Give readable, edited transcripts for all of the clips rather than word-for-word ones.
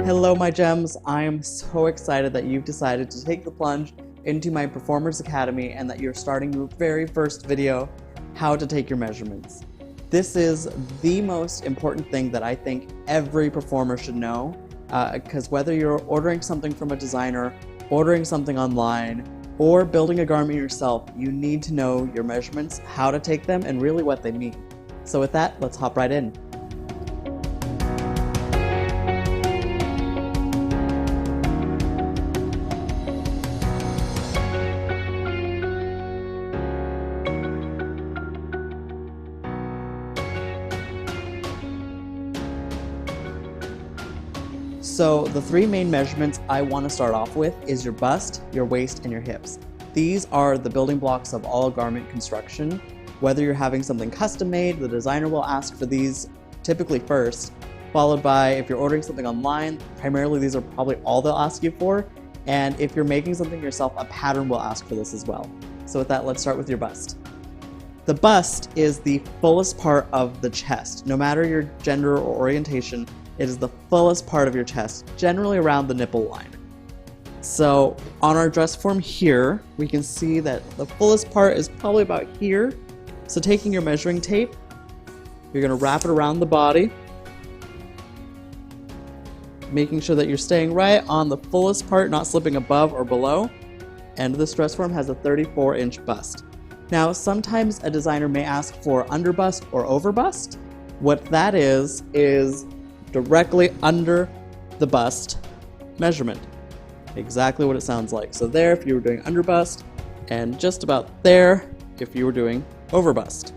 Hello my gems, I am so excited that you've decided to take the plunge into my Performers Academy and that you're starting your very first video, how to take your measurements. This is the most important thing that I think every performer should know, because whether you're ordering something from a designer, ordering something online, or building a garment yourself, you need to know your measurements, how to take them, and really what they mean. So with that, let's hop right in. So the three main measurements I want to start off with is your bust, your waist, and your hips. These are the building blocks of all garment construction. Whether you're having something custom made, the designer will ask for these typically first, followed by if you're ordering something online, primarily these are probably all they'll ask you for. And if you're making something yourself, a pattern will ask for this as well. So with that, let's start with your bust. The bust is the fullest part of the chest. No matter your gender or orientation, it is the fullest part of your chest, generally around the nipple line. So on our dress form here, we can see that the fullest part is probably about here. So taking your measuring tape, you're gonna wrap it around the body, making sure that you're staying right on the fullest part, not slipping above or below. And this dress form has a 34-inch bust. Now, sometimes a designer may ask for underbust or overbust. What that is directly under the bust measurement. Exactly what it sounds like. So there if you were doing underbust, and just about there if you were doing overbust.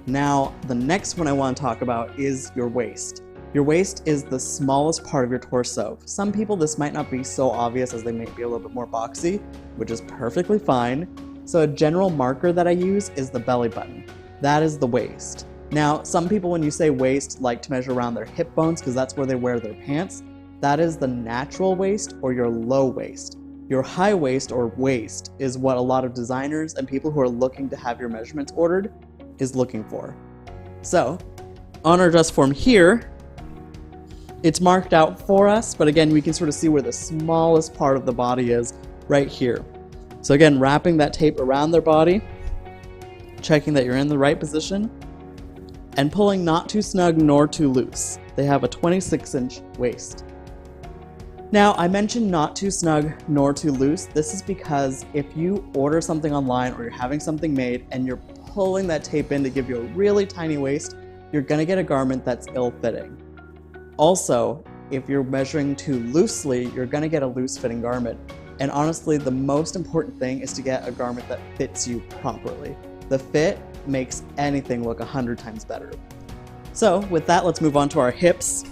Now, the next one I want to talk about is your waist. Your waist is the smallest part of your torso. For some people this might not be so obvious as they may be a little bit more boxy, which is perfectly fine. So a general marker that I use is the belly button. That is the waist. Now, some people, when you say waist, like to measure around their hip bones because that's where they wear their pants. That is the natural waist or your low waist. Your high waist or waist is what a lot of designers and people who are looking to have your measurements ordered is looking for. So, on our dress form here, it's marked out for us, but again, we can sort of see where the smallest part of the body is right here. So again, wrapping that tape around their body, checking that you're in the right position, and pulling not too snug nor too loose. They have a 26-inch waist. Now, I mentioned not too snug nor too loose. This is because if you order something online or you're having something made and you're pulling that tape in to give you a really tiny waist, you're gonna get a garment that's ill-fitting. Also, if you're measuring too loosely, you're gonna get a loose-fitting garment. And honestly, the most important thing is to get a garment that fits you properly. The fit makes anything look 100 times better. So with that, let's move on to our hips.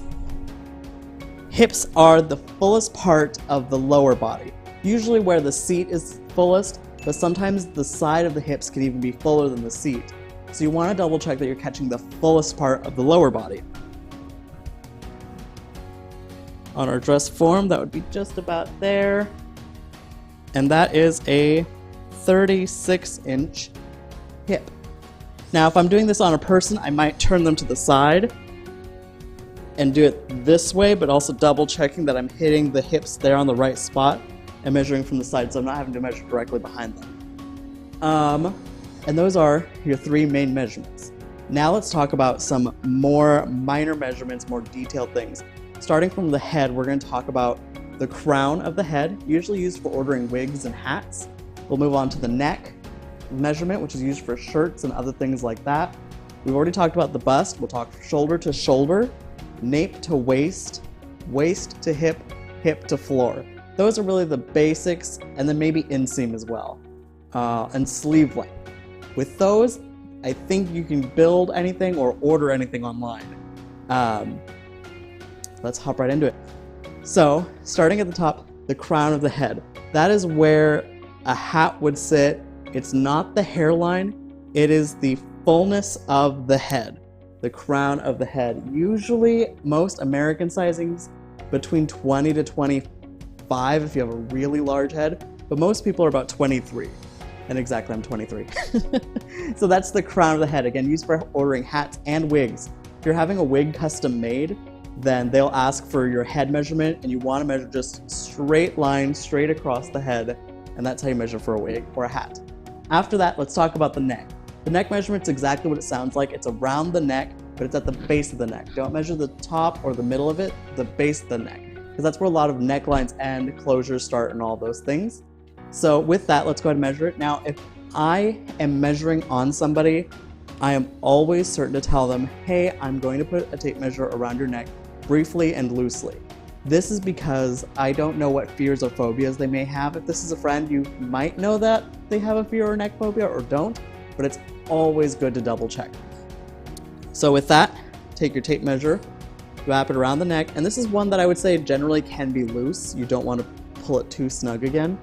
Hips are the fullest part of the lower body, usually where the seat is fullest, but sometimes the side of the hips can even be fuller than the seat. So you want to double check that you're catching the fullest part of the lower body. On our dress form, that would be just about there. And that is a 36-inch hip. Now, if I'm doing this on a person, I might turn them to the side and do it this way, but also double checking that I'm hitting the hips there on the right spot and measuring from the side, so I'm not having to measure directly behind them. And those are your three main measurements. Now let's talk about some more minor measurements, more detailed things. Starting from the head, we're going to talk about the crown of the head, usually used for ordering wigs and hats. We'll move on to the neck measurement, which is used for shirts and other things like that. We've already talked about the bust. We'll talk shoulder to shoulder, nape to waist, waist to hip, hip to floor. Those are really the basics, and then maybe inseam as well, and sleeve length. With those, I think you can build anything or order anything online. Let's hop right into it. So, starting at the top, the crown of the head. That is where a hat would sit. It's not the hairline, it is the fullness of the head, the crown of the head. Usually, most American sizings between 20 to 25 if you have a really large head, but most people are about 23. And exactly, I'm 23. So that's the crown of the head, again, used for ordering hats and wigs. If you're having a wig custom made, then they'll ask for your head measurement, and you want to measure just straight line, straight across the head, and that's how you measure for a wig or a hat. After that, let's talk about the neck. The neck measurement's exactly what it sounds like. It's around the neck, but it's at the base of the neck. Don't measure the top or the middle of it, the base of the neck, because that's where a lot of necklines end, closures start, and all those things. So with that, let's go ahead and measure it. Now, if I am measuring on somebody, I am always certain to tell them, hey, I'm going to put a tape measure around your neck briefly and loosely. This is because I don't know what fears or phobias they may have. If this is a friend, you might know that they have a fear or neck phobia or don't, but it's always good to double check. So with that, take your tape measure, wrap it around the neck, and this is one that I would say generally can be loose. You don't want to pull it too snug again.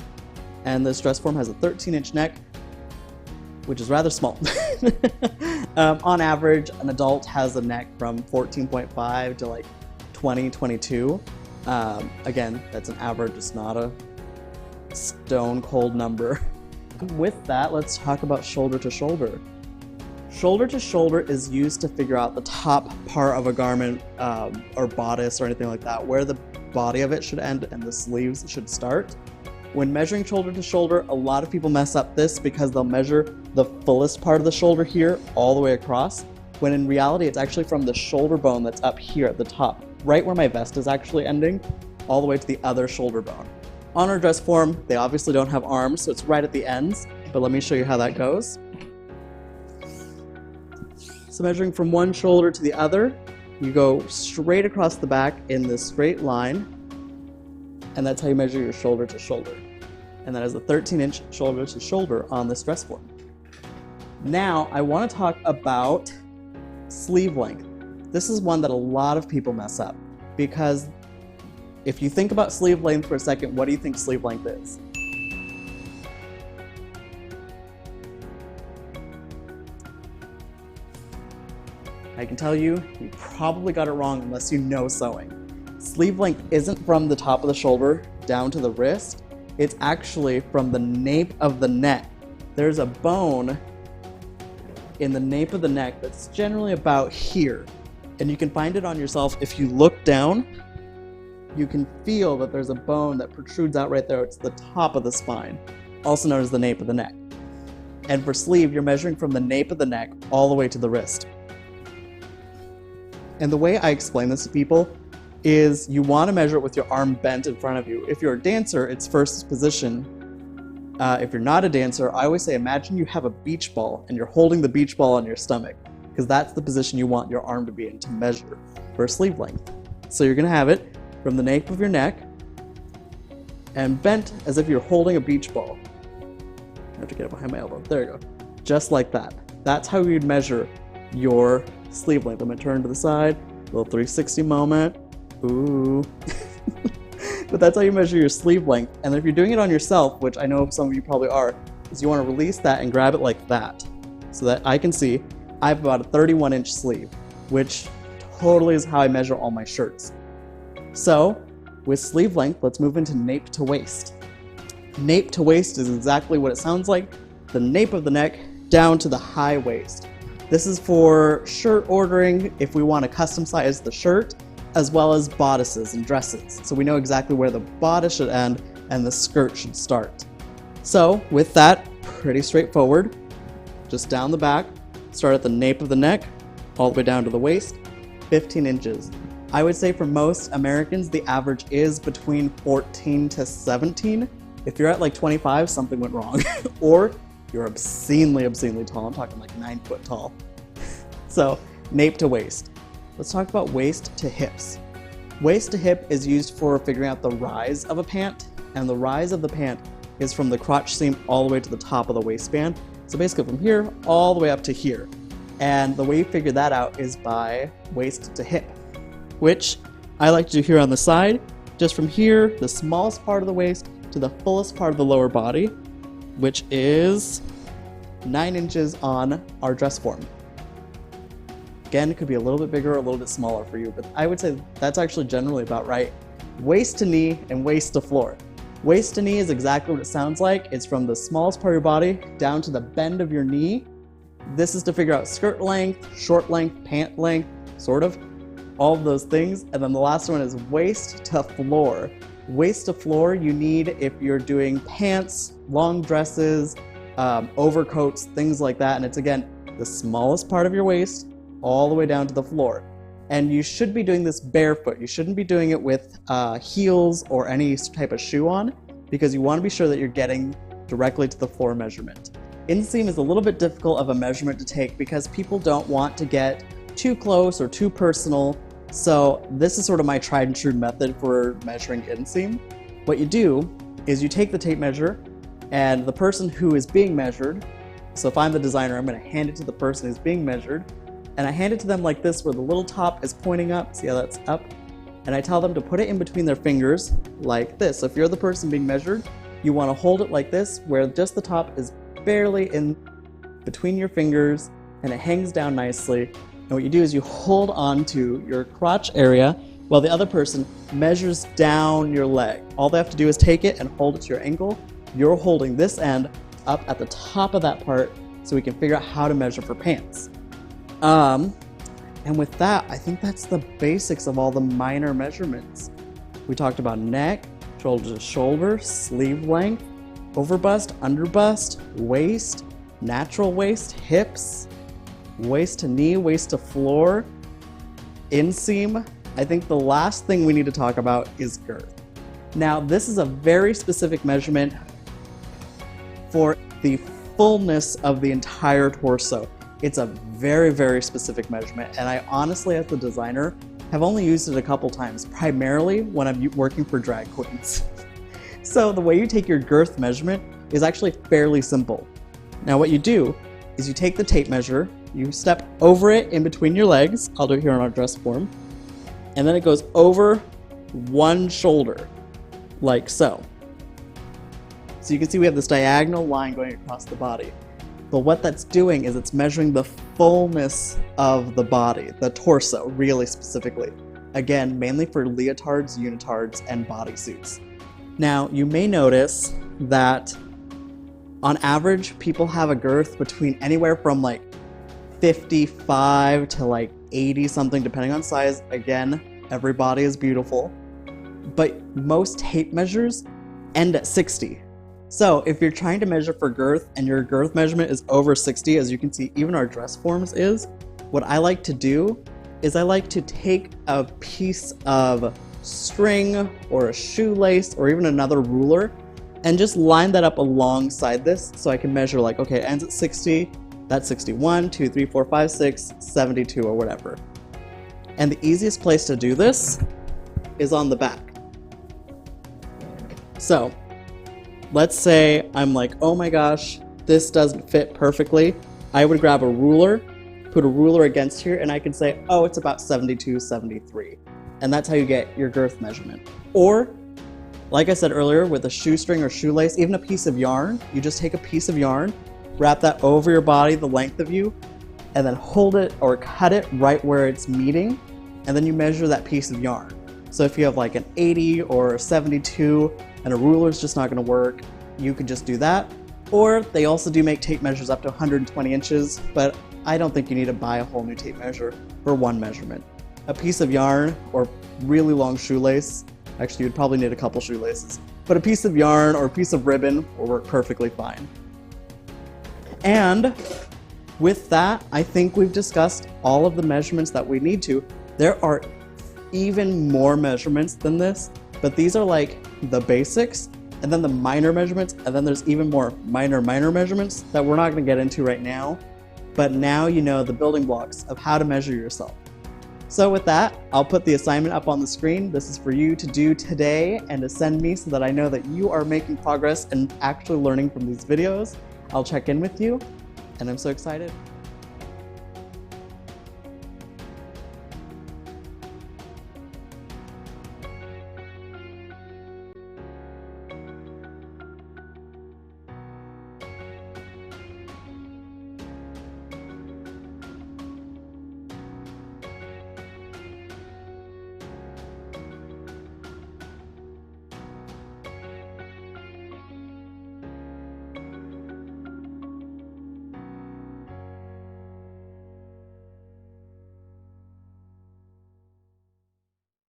And this dress form has a 13-inch neck, which is rather small. On average, an adult has a neck from 14.5 to like 20, 22. Again, that's an average, it's not a stone cold number. With that, let's talk about shoulder to shoulder. Shoulder to shoulder is used to figure out the top part of a garment or bodice or anything like that, where the body of it should end and the sleeves should start. When measuring shoulder to shoulder, a lot of people mess up this because they'll measure the fullest part of the shoulder here all the way across, when in reality it's actually from the shoulder bone that's up here at the top, right where my vest is actually ending, all the way to the other shoulder bone. On our dress form, they obviously don't have arms, so it's right at the ends, but let me show you how that goes. So measuring from one shoulder to the other, you go straight across the back in this straight line, and that's how you measure your shoulder to shoulder. And that is a 13-inch shoulder to shoulder on this dress form. Now, I want to talk about sleeve length. This is one that a lot of people mess up, because if you think about sleeve length for a second, what do you think sleeve length is? I can tell you, you probably got it wrong unless you know sewing. Sleeve length isn't from the top of the shoulder down to the wrist. It's actually from the nape of the neck. There's a bone in the nape of the neck that's generally about here. And you can find it on yourself if you look down. You can feel that there's a bone that protrudes out right there. It's the top of the spine, also known as the nape of the neck. And for sleeve, you're measuring from the nape of the neck all the way to the wrist. And the way I explain this to people is you want to measure it with your arm bent in front of you. If you're a dancer, it's first position. If you're not a dancer, I always say imagine you have a beach ball and you're holding the beach ball on your stomach, because that's the position you want your arm to be in to measure for sleeve length. So you're going to have it from the nape of your neck and bent as if you're holding a beach ball. I have to get it behind my elbow. There you go. Just like that. That's how you'd measure your sleeve length. I'm going to turn to the side, little 360 moment. Ooh. But that's how you measure your sleeve length. And if you're doing it on yourself, which I know some of you probably are, is you want to release that and grab it like that, so that I can see I have about a 31-inch sleeve, which totally is how I measure all my shirts. So with sleeve length, let's move into nape to waist. Nape to waist is exactly what it sounds like, the nape of the neck down to the high waist. This is for shirt ordering if we want to custom size the shirt, as well as bodices and dresses. So we know exactly where the bodice should end and the skirt should start. So with that, pretty straightforward. Just down the back, start at the nape of the neck, all the way down to the waist, 15 inches. I would say for most Americans, the average is between 14 to 17. If you're at like 25, something went wrong. Or you're obscenely tall. I'm talking like 9 foot tall. So nape to waist. Let's talk about waist to hips. Waist to hip is used for figuring out the rise of a pant, and the rise of the pant is from the crotch seam all the way to the top of the waistband. So basically from here all the way up to here. And the way you figure that out is by waist to hip, which I like to do here on the side, just from here, the smallest part of the waist to the fullest part of the lower body, which is 9 inches on our dress form. Again, it could be a little bit bigger or a little bit smaller for you, but I would say that's actually generally about right. Waist to knee and waist to floor. Waist to knee is exactly what it sounds like. It's from the smallest part of your body down to the bend of your knee. This is to figure out skirt length, short length, pant length, sort of. all of those things. And then the last one is waist to floor. Waist to floor you need if you're doing pants, long dresses, overcoats, things like that. And it's, again, the smallest part of your waist all the way down to the floor. And you should be doing this barefoot. You shouldn't be doing it with heels or any type of shoe on, because you want to be sure that you're getting directly to the floor measurement. Inseam is a little bit difficult of a measurement to take because people don't want to get too close or too personal. So this is sort of my tried and true method for measuring inseam. What you do is you take the tape measure, and the person who is being measured, so if I'm the designer, I'm going to hand it to the person who's being measured, and I hand it to them like this, where the little top is pointing up. See how that's up? And I tell them to put it in between their fingers like this. So if you're the person being measured, you want to hold it like this, where just the top is barely in between your fingers and it hangs down nicely. And what you do is you hold on to your crotch area while the other person measures down your leg. All they have to do is take it and hold it to your ankle. You're holding this end up at the top of that part so we can figure out how to measure for pants. And with that, I think that's the basics of all the minor measurements. We talked about neck, shoulder to shoulder, sleeve length, overbust, underbust, waist, natural waist, hips, waist to knee, waist to floor, inseam. I think the last thing we need to talk about is girth. Now, this is a very specific measurement for the fullness of the entire torso. It's a very, very specific measurement, and I honestly, as the designer, have only used it a couple times, primarily when I'm working for drag queens. So the way you take your girth measurement is actually fairly simple. Now what you do is you take the tape measure, you step over it in between your legs, I'll do it here on our dress form, and then it goes over one shoulder, like so. So you can see we have this diagonal line going across the body. But what that's doing is it's measuring the fullness of the body, the torso, really specifically. Again, mainly for leotards, unitards, and bodysuits. Now, you may notice that on average, people have a girth between anywhere from like 55 to like 80 something, depending on size. Again, every body is beautiful. But most tape measures end at 60. So if you're trying to measure for girth and your girth measurement is over 60, as you can see, even our dress forms is, what I like to do is I like to take a piece of string or a shoelace or even another ruler and just line that up alongside this so I can measure like, okay, it ends at 60, that's 61, 2, 3, 4, 5, 6, 72 or whatever. And the easiest place to do this is on the back. So let's say I'm like, oh my gosh, this doesn't fit perfectly. I would grab a ruler, put a ruler against here, and I can say, oh, it's about 72, 73. And that's how you get your girth measurement. Or, like I said earlier, with a shoestring or shoelace, even a piece of yarn, you just take a piece of yarn, wrap that over your body, the length of you, and then hold it or cut it right where it's meeting, and then you measure that piece of yarn. So if you have like an 80 or a 72, and a ruler is just not going to work, you could just do that. Or they also do make tape measures up to 120 inches, but I don't think you need to buy a whole new tape measure for one measurement. A piece of yarn or really long shoelace, actually you'd probably need a couple shoelaces, but a piece of yarn or a piece of ribbon will work perfectly fine. And with that, I think we've discussed all of the measurements that we need to. There are even more measurements than this, but these are like the basics, and then the minor measurements, and then there's even more minor measurements that we're not going to get into right now, but now you know the building blocks of how to measure yourself. So with that, I'll put the assignment up on the screen. This is for you to do today and to send me so that I know that you are making progress and actually learning from these videos. I'll check in with you, and I'm so excited.